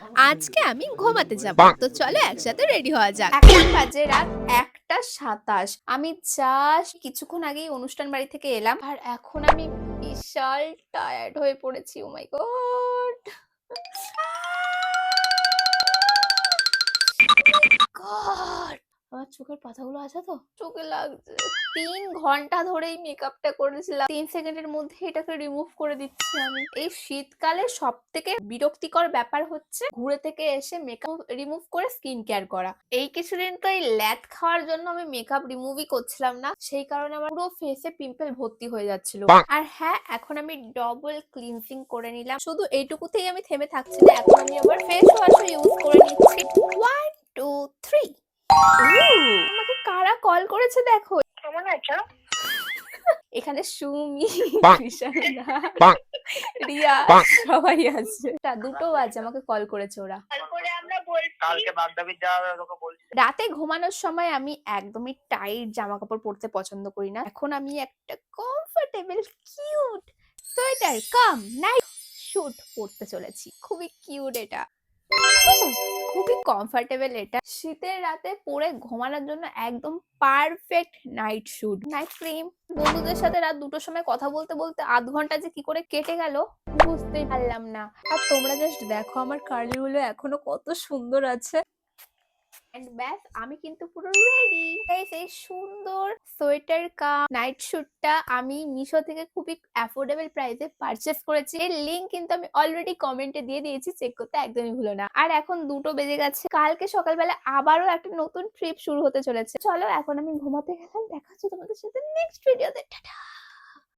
আজকে আমি ঘুমাতে যাব। তো চলো একসাথে রেডি হওয়া যাক। এখন বাজে রাত 1:27। আমি জাস্ট কিছুক্ষণ আগেই অনুষ্ঠান বাড়ি থেকে এলাম আর এখন আমি বিশাল টায়ার্ড হয়ে পড়েছি। ও মাই গড! গড! আমার চোখের পাতাগুলো আছে তো? চোখে লাগছে। 3 ঘন্টা ধরেই মেকআপটা করেছিলাম। 3 সেকেন্ডের মধ্যে এটাকে রিমুভ করে দিচ্ছি আমি। এই শীতকালে সবথেকে বিরক্তিকর ব্যাপার হচ্ছে ঘুরে থেকে এসে মেকআপ রিমুভ করে স্কিন কেয়ার করা। এই কিছুদিন তো এই ল্যাদ খাওয়ার জন্য আমি মেকআপ রিমুভই করছিলাম না। সেই কারণে আমার পুরো ফেসে পিম্পল ভর্তি হয়ে যাচ্ছিল। আর হ্যাঁ, এখন আমি ডবল ক্লিনজিং করে নিলাম। শুধু এইটুকুতেই আমি থেমে থাকছি না। এখন আমি আবার ফেস ওয়াশও ইউজ করে নিচ্ছি। 1 2 3। আমাকে কারা কল করেছে দেখো। কেমন আছো? এখানে সুমি, কৃষাণা, রিয়া সবাই আছে। দুটো বাজে আমাকে কল করেছে ওরা। তারপরে আমরা বলছি কালকে বাগদাবির যাওয়ার তোকে বলছি। রাতে ঘুমানোর সময় আমি একদমই টাইট জামা কাপড় পরতে পছন্দ করি না। এখন আমি একটা কমফোর্টেবল কিউট সোয়েটার কাম নাইট স্যুট পরতে চলেছি। খুবই কিউট এটা। খুবই কমফোর্টেবল এটা। শীতের রাতে পরে ঘুমানোর জন্য একদম perfect night sweet. Night cream. বন্ধুদের সাথে রাত 2টোর সময় কথা বলতে বলতে আধ ঘন্টা যে কি করে কেটে গেল বুঝতেই পারলাম না। আর তোমরা জাস্ট দেখো আমার কার্লি গুলো এখনো কত সুন্দর আছে। এন্ড ব্যাস আমি কিন্তু পুরো রেডি। গাইস, এই সুন্দর সোয়েটার কাম নাইট স্যুটটা আমি মিশো থেকে খুবই অ্যাফোর্ডেবল প্রাইসে পারচেজ করেছি। এর লিংক কিন্তু আমি অলরেডি কমেন্টে দিয়ে দিয়েছি, চেক করতে একদমই ভুলো না। আর এখন 2টো বেজে গেছে। কালকে সকালবেলা আবারও একটা নতুন ট্রিপ শুরু হতে চলেছে। চলো এখন আমি ঘুমাতে গেলাম। দেখা হচ্ছে তোমাদের সাথে নেক্সট ভিডিওতে। টাটা।